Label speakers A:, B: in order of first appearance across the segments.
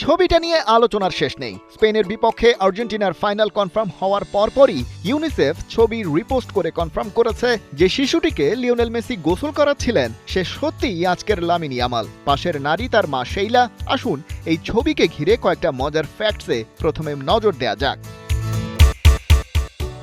A: ছবিটা নিয়ে আলোচনার শেষ নেই। স্পেনের বিপক্ষে আর্জেন্টিনার ফাইনাল কনফার্ম হওয়ার পরপরই ইউনিসেফ ছবি রিপোস্ট করে কনফার্ম করেছে যে শিশুটিকে লিওনেল মেসি গোসল করাচ্ছিলেন সে সত্যিই আজকের লামিন ইয়ামাল। পাশের নারী তার মা শেইলা। আসুন এই ছবিকে ঘিরে কয়েকটা মজার ফ্যাক্টসে প্রথমে নজর দেয়া যাক।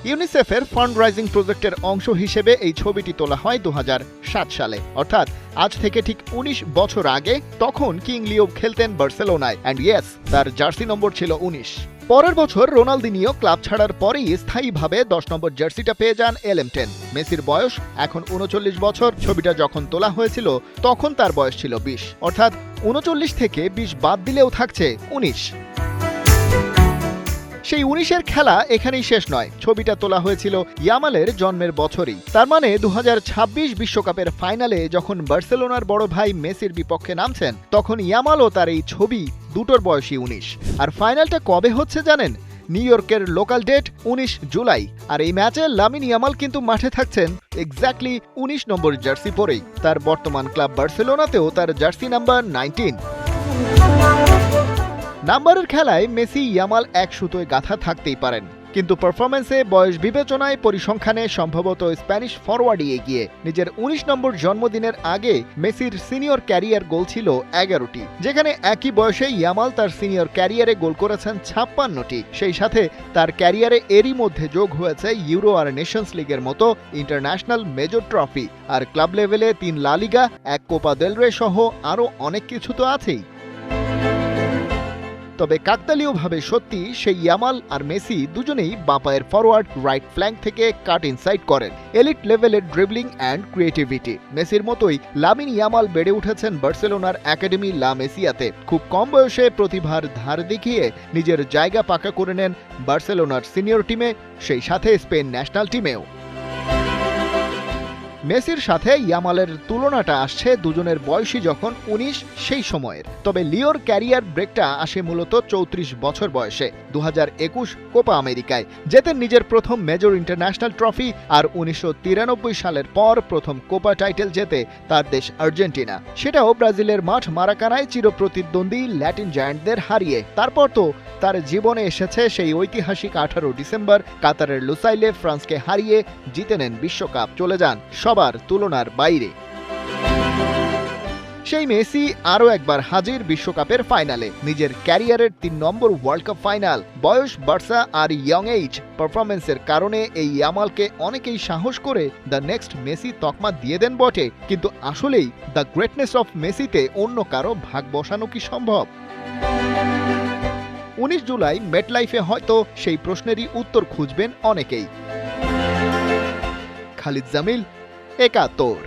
A: ইউনিসেফের ফান্ড রাইজিং প্রজেক্টের অংশ হিসেবে এই ছবিটি তোলা হয় 2007 সালে, অর্থাৎ আজ থেকে ঠিক 19 বছর আগে। তখন কিং লিও খেলতেন বার্সেলোনায়, অ্যান্ড ইয়েস, তার জার্সি নম্বর ছিল 19। পরের বছর রোনালদিনিও ক্লাব ছাড়ার পরেই স্থায়ীভাবে 10 নম্বর জার্সিটা পেয়ে যান LM10। মেসির বয়স এখন 39 বছর। ছবিটা যখন তোলা হয়েছিল তখন তার বয়স ছিল 20, অর্থাৎ 39 থেকে 20 বাদ দিলেও থাকছে 19। সেই 19-এর খেলা এখানেই শেষ নয়। ছবিটা তোলা হয়েছিল ইয়ামালের জন্মের বছরই। তার মানে 2026 বিশ্বকাপের ফাইনালে যখন বার্সেলোনার বড় ভাই মেসির বিপক্ষে নামছেন তখন ইয়ামালও তার এই ছবি দুটোর বয়সী 19। আর ফাইনালটা কবে হচ্ছে জানেন? নিউ ইয়র্কের লোকাল ডেট 19 জুলাই। আর এই ম্যাচে লামিন ইয়ামাল কিন্তু মাঠে থাকছেন এক্স্যাক্টলি 19 নম্বর জার্সি পরেই। তার বর্তমান ক্লাব বার্সেলোনাতেও তার জার্সি নাম্বার 19। নাম্বারের খেলায় মেসি ইয়ামাল এক সুতোয় গাঁথা থাকতেই পারেন, কিন্তু পারফরম্যান্সে বয়স বিবেচনায় পরিসংখ্যানে সম্ভবত স্প্যানিশ ফরওয়ার্ডই এগিয়ে। নিজের 19 নম্বর জন্মদিনের আগে মেসির সিনিয়র ক্যারিয়ার গোল ছিল 11টি, যেখানে একই বয়সে ইয়ামাল তার সিনিয়র ক্যারিয়ারে গোল করেছেন 56টি। সেই সাথে তার ক্যারিয়ারে এরই মধ্যে যোগ হয়েছে ইউরো আর নেশনস লিগের মতো ইন্টারন্যাশনাল মেজর ট্রফি, আর ক্লাব লেভেলে 3 লা লিগা, 1 কোপা দেল রে সহ আরও অনেক কিছু তো আছেই। তবে কাকতালীয়ভাবে সত্যি সেই ইয়ামাল আর মেসি দুজনেই বাঁ পায়ের ফরওয়ার্ড রাইট ফ্ল্যাঙ্ক থেকে কাট ইনসাইড করেন। এলিট লেভেলের ড্রিবলিং অ্যান্ড ক্রিয়েটিভিটি। মেসির মতোই লামিন ইয়ামাল বেড়ে উঠেছেন বার্সেলোনার একাডেমি লা মেসিয়াতে। খুব কম বয়সে প্রতিভার ধার দেখিয়ে নিজের জায়গা পাকা করে নেন বার্সেলোনার সিনিয়র টিমে, সেই সাথে স্পেন ন্যাশনাল টিমেও। মেসির সাথে ইয়ামালের তুলনাটা আসছে দুজনের বয়সী যখন 19 সেই সময়ের। তবে লিওর ক্যারিয়ার ব্রেকটা আসে মূলত 34 বছর বয়সে। 2021 কোপা আমেরিকায় জেতেন নিজের প্রথম মেজর ইন্টারন্যাশনাল ট্রফি, আর 1993 সালের পর প্রথম কোপা টাইটেল জেতে তার দেশ আর্জেন্টিনা, সেটাও ব্রাজিলের মাঠ মারাকানায় চিরপ্রতিদ্বন্দ্বী ল্যাটিন জায়ান্টদের হারিয়ে। তারপর তো তার জীবনে এসেছে সেই ঐতিহাসিক 18 ডিসেম্বর কাতারের লুসাইলে ফ্রান্সকে হারিয়ে জিতে নেন বিশ্বকাপ, চলে যান সবার তুলনার বাইরে। সেই মেসি আরও একবার হাজির বিশ্বকাপের ফাইনালে, নিজের ক্যারিয়ারের 3 নম্বর ওয়ার্ল্ড কাপ ফাইনাল। বয়স, বার্সা আর ইয়ং এইজ পারফরমেন্সের কারণে এই ইয়ামালকে অনেকেই সাহস করে দ্য নেক্সট মেসি তকমা দিয়ে দেন বটে, কিন্তু আসলেই দ্য গ্রেটনেস অফ মেসিতে অন্য কারো ভাগ বসানো কি সম্ভব? 19 জুলাই মেটলাইফে হয়তো সেই প্রশ্নেরই উত্তর খুঁজবেন অনেকেই। খালিদ জামিল, একাত্তর।